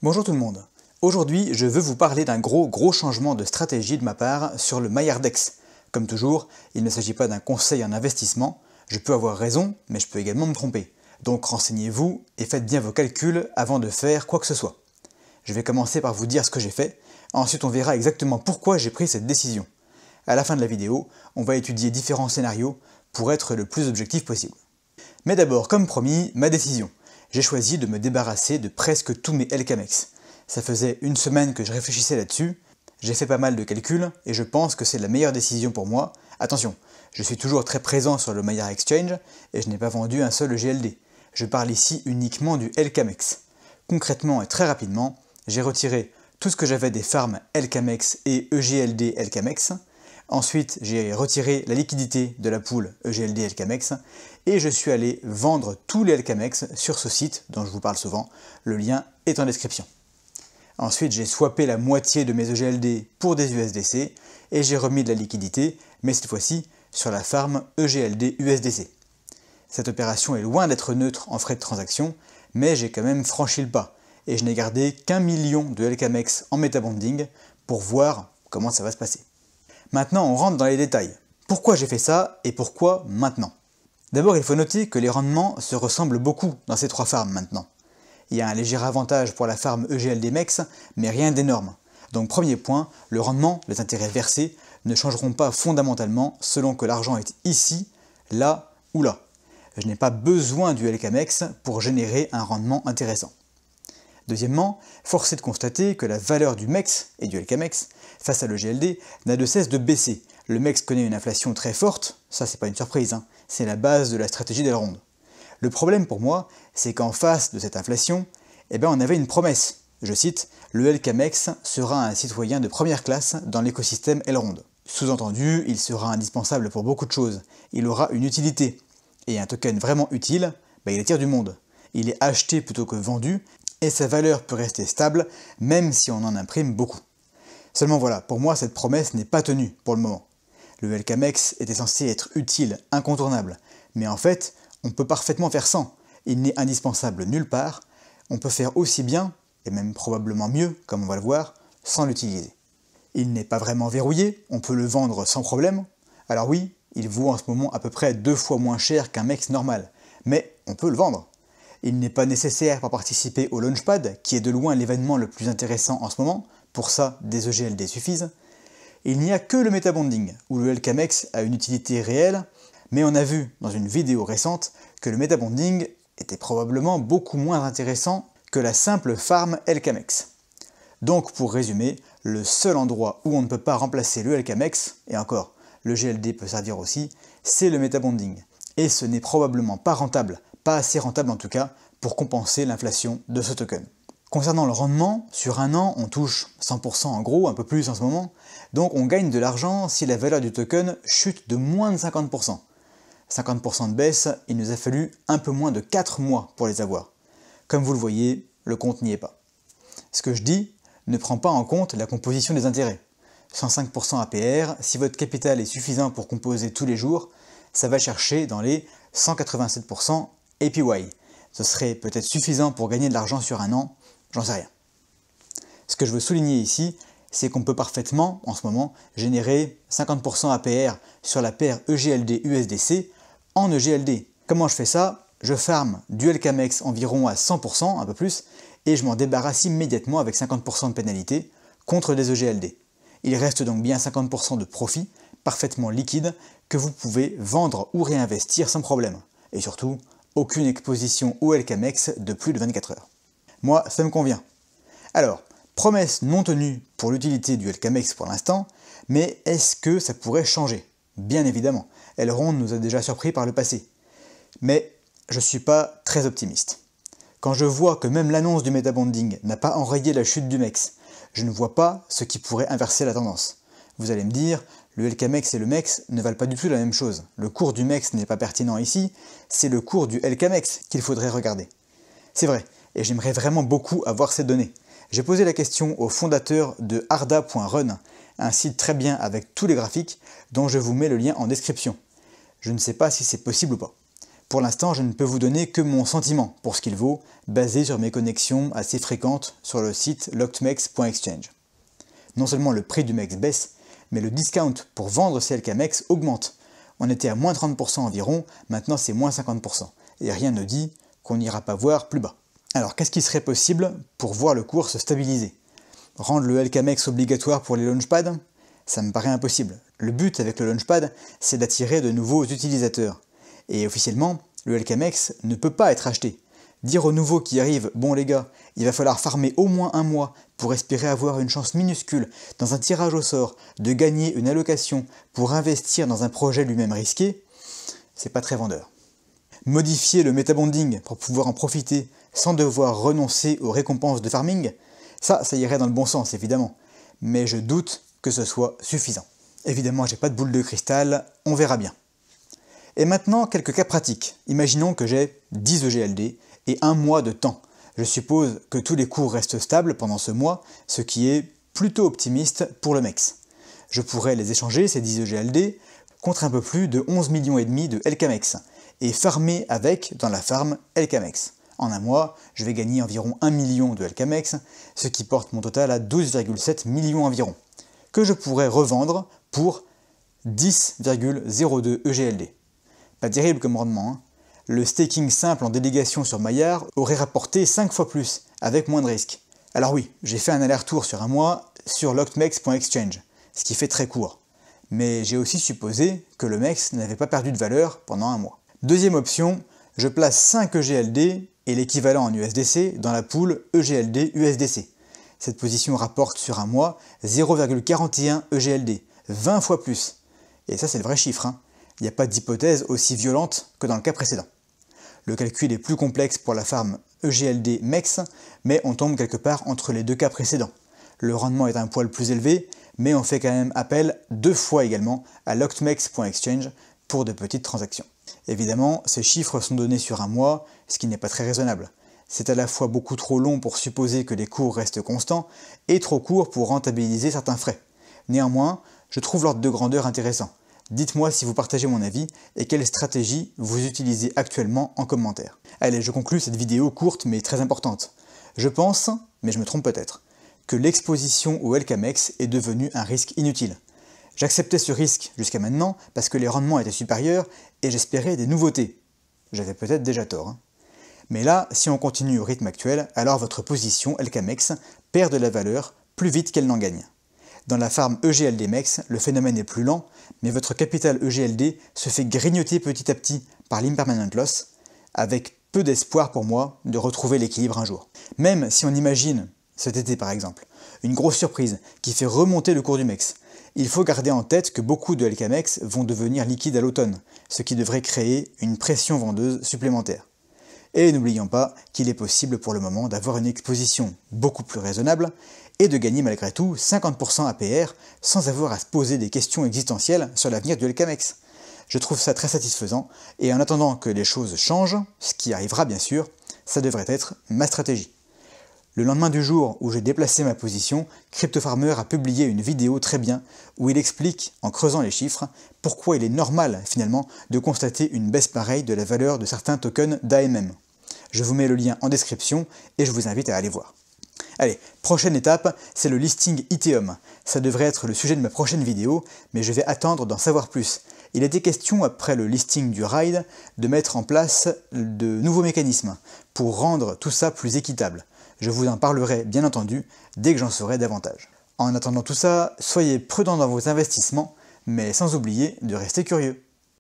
Bonjour tout le monde. Aujourd'hui, je veux vous parler d'un gros changement de stratégie de ma part sur le MyArdex. Comme toujours, il ne s'agit pas d'un conseil en investissement. Je peux avoir raison, mais je peux également me tromper. Donc renseignez-vous et faites bien vos calculs avant de faire quoi que ce soit. Je vais commencer par vous dire ce que j'ai fait. Ensuite, on verra exactement pourquoi j'ai pris cette décision. À la fin de la vidéo, on va étudier différents scénarios pour être le plus objectif possible. Mais d'abord, comme promis, ma décision. J'ai choisi de me débarrasser de presque tous mes LKMex. Ça faisait une semaine que je réfléchissais là-dessus, j'ai fait pas mal de calculs et je pense que c'est la meilleure décision pour moi. Attention, je suis toujours très présent sur le MyArdex Exchange et je n'ai pas vendu un seul GLD. Je parle ici uniquement du LKMex. Concrètement et très rapidement, j'ai retiré tout ce que j'avais des farms LKMex et EGLD LKMex. Ensuite, j'ai retiré la liquidité de la pool EGLD LKMex et je suis allé vendre tous les LKMex sur ce site dont je vous parle souvent. Le lien est en description. Ensuite, j'ai swappé la moitié de mes EGLD pour des USDC et j'ai remis de la liquidité, mais cette fois-ci sur la farm EGLD USDC. Cette opération est loin d'être neutre en frais de transaction, mais j'ai quand même franchi le pas et je n'ai gardé qu'1 million de LKMex en metabonding pour voir comment ça va se passer. Maintenant, on rentre dans les détails. Pourquoi j'ai fait ça et pourquoi maintenant? D'abord, il faut noter que les rendements se ressemblent beaucoup dans ces trois farms maintenant. Il y a un léger avantage pour la farm EGLD-MEX, mais rien d'énorme. Donc premier point, le rendement, les intérêts versés, ne changeront pas fondamentalement selon que l'argent est ici, là ou là. Je n'ai pas besoin du LKMex pour générer un rendement intéressant. Deuxièmement, force est de constater que la valeur du MEX et du LKMex face à l'EGLD n'a de cesse de baisser. Le MEX connaît une inflation très forte, ça c'est pas une surprise, c'est la base de la stratégie d'Elrond. Le problème pour moi, c'est qu'en face de cette inflation, on avait une promesse. Je cite, le LKMex sera un citoyen de première classe dans l'écosystème Elrond. Sous-entendu, il sera indispensable pour beaucoup de choses. Il aura une utilité. Et un token vraiment utile, il attire du monde. Il est acheté plutôt que vendu, et sa valeur peut rester stable, même si on en imprime beaucoup. Seulement voilà, pour moi cette promesse n'est pas tenue pour le moment. Le LKMex était censé être utile, incontournable, mais en fait, on peut parfaitement faire sans. Il n'est indispensable nulle part, on peut faire aussi bien, et même probablement mieux, comme on va le voir, sans l'utiliser. Il n'est pas vraiment verrouillé, on peut le vendre sans problème. Alors oui, il vaut en ce moment à peu près 2 fois moins cher qu'un MEX normal, mais on peut le vendre. Il n'est pas nécessaire pour participer au Launchpad, qui est de loin l'événement le plus intéressant en ce moment, pour ça des EGLD suffisent. Il n'y a que le metabonding, où le LKMex a une utilité réelle, mais on a vu dans une vidéo récente que le metabonding était probablement beaucoup moins intéressant que la simple farm LKMex. Donc pour résumer, le seul endroit où on ne peut pas remplacer le LKMex, et encore, le GLD peut servir aussi, c'est le metabonding. Et ce n'est probablement pas rentable, pas assez rentable en tout cas, pour compenser l'inflation de ce token. Concernant le rendement, sur un an, on touche 100% en gros, un peu plus en ce moment, donc on gagne de l'argent si la valeur du token chute de moins de 50%. 50% de baisse, il nous a fallu un peu moins de 4 mois pour les avoir. Comme vous le voyez, le compte n'y est pas. Ce que je dis ne prend pas en compte la composition des intérêts. 105% APR, si votre capital est suffisant pour composer tous les jours, ça va chercher dans les 187% APY. Ce serait peut-être suffisant pour gagner de l'argent sur un an, j'en sais rien. Ce que je veux souligner ici, c'est qu'on peut parfaitement, en ce moment, générer 50% APR sur la paire EGLD-USDC en EGLD. Comment je fais ça? Je farm du LKMex environ à 100%, un peu plus, et je m'en débarrasse immédiatement avec 50% de pénalité contre des EGLD. Il reste donc bien 50% de profit, parfaitement liquide, que vous pouvez vendre ou réinvestir sans problème. Et surtout, aucune exposition au LKMex de plus de 24 heures. Moi, ça me convient. Alors, promesse non tenue pour l'utilité du LKMex pour l'instant, mais est-ce que ça pourrait changer? Bien évidemment, Elrond nous a déjà surpris par le passé. Mais je ne suis pas très optimiste. Quand je vois que même l'annonce du metabonding n'a pas enrayé la chute du MEX, je ne vois pas ce qui pourrait inverser la tendance. Vous allez me dire, le LKMex et le MEX ne valent pas du tout la même chose. Le cours du MEX n'est pas pertinent ici, c'est le cours du LKMex qu'il faudrait regarder. C'est vrai, et j'aimerais vraiment beaucoup avoir ces données. J'ai posé la question au fondateur de arda.run, un site très bien avec tous les graphiques, dont je vous mets le lien en description. Je ne sais pas si c'est possible ou pas. Pour l'instant, je ne peux vous donner que mon sentiment pour ce qu'il vaut, basé sur mes connexions assez fréquentes sur le site lockedmex.exchange. Non seulement le prix du MEX baisse, mais le discount pour vendre ces LKMEX augmente. On était à moins 30% environ, maintenant c'est moins 50%. Et rien ne dit qu'on n'ira pas voir plus bas. Alors qu'est-ce qui serait possible pour voir le cours se stabiliser? Rendre le LKMEX obligatoire pour les launchpads? Ça me paraît impossible. Le but avec le launchpad, c'est d'attirer de nouveaux utilisateurs. Et officiellement, le LKMEX ne peut pas être acheté. Dire aux nouveaux qui arrivent, bon les gars, il va falloir farmer au moins un mois pour espérer avoir une chance minuscule dans un tirage au sort de gagner une allocation pour investir dans un projet lui-même risqué, c'est pas très vendeur. Modifier le metabonding pour pouvoir en profiter sans devoir renoncer aux récompenses de farming, ça irait dans le bon sens évidemment, mais je doute que ce soit suffisant. Évidemment, j'ai pas de boule de cristal, on verra bien. Et maintenant, quelques cas pratiques. Imaginons que j'ai 10 EGLD et un mois de temps. Je suppose que tous les cours restent stables pendant ce mois, ce qui est plutôt optimiste pour le MEX. Je pourrais les échanger, ces 10 EGLD, contre un peu plus de 11,5 millions de LKMEX, et farmer avec dans la farm LKMEX. En un mois, je vais gagner environ 1 million de LKMEX, ce qui porte mon total à 12,7 millions environ, que je pourrais revendre pour 10,02 EGLD. Pas terrible comme rendement, hein. Le staking simple en délégation sur Maillard aurait rapporté 5 fois plus, avec moins de risques. Alors oui, j'ai fait un aller-retour sur un mois sur lockedmex.exchange, ce qui fait très court. Mais j'ai aussi supposé que le MEX n'avait pas perdu de valeur pendant un mois. Deuxième option, je place 5 EGLD et l'équivalent en USDC dans la pool EGLD USDC. Cette position rapporte sur un mois 0,41 EGLD, 20 fois plus. Et ça c'est le vrai chiffre, hein. Il n'y a pas d'hypothèse aussi violente que dans le cas précédent. Le calcul est plus complexe pour la farm EGLD MEX, mais on tombe quelque part entre les deux cas précédents. Le rendement est un poil plus élevé, mais on fait quand même appel 2 fois également à lockedmex.exchange pour de petites transactions. Évidemment, ces chiffres sont donnés sur un mois, ce qui n'est pas très raisonnable. C'est à la fois beaucoup trop long pour supposer que les cours restent constants, et trop court pour rentabiliser certains frais. Néanmoins, je trouve l'ordre de grandeur intéressant. Dites-moi si vous partagez mon avis et quelle stratégie vous utilisez actuellement en commentaire. Allez, je conclus cette vidéo courte mais très importante. Je pense, mais je me trompe peut-être, que l'exposition au LKMEX est devenue un risque inutile. J'acceptais ce risque jusqu'à maintenant parce que les rendements étaient supérieurs et j'espérais des nouveautés. J'avais peut-être déjà tort, hein. Mais là, si on continue au rythme actuel, alors votre position LKMEX perd de la valeur plus vite qu'elle n'en gagne. Dans la farm EGLD MEX, le phénomène est plus lent, mais votre capital EGLD se fait grignoter petit à petit par l'impermanent loss, avec peu d'espoir pour moi de retrouver l'équilibre un jour. Même si on imagine, cet été par exemple, une grosse surprise qui fait remonter le cours du MEX, il faut garder en tête que beaucoup de LKMEX vont devenir liquides à l'automne, ce qui devrait créer une pression vendeuse supplémentaire. Et n'oublions pas qu'il est possible pour le moment d'avoir une exposition beaucoup plus raisonnable et de gagner malgré tout 50% APR sans avoir à se poser des questions existentielles sur l'avenir du LKMEX. Je trouve ça très satisfaisant et en attendant que les choses changent, ce qui arrivera bien sûr, ça devrait être ma stratégie. Le lendemain du jour où j'ai déplacé ma position, CryptoFarmer a publié une vidéo très bien où il explique, en creusant les chiffres, pourquoi il est normal finalement de constater une baisse pareille de la valeur de certains tokens d'AMM. Je vous mets le lien en description et je vous invite à aller voir. Allez, prochaine étape, c'est le listing Ethereum. Ça devrait être le sujet de ma prochaine vidéo, mais je vais attendre d'en savoir plus. Il était question, après le listing du RIDE, de mettre en place de nouveaux mécanismes pour rendre tout ça plus équitable. Je vous en parlerai bien entendu dès que j'en saurai davantage. En attendant tout ça, soyez prudents dans vos investissements, mais sans oublier de rester curieux.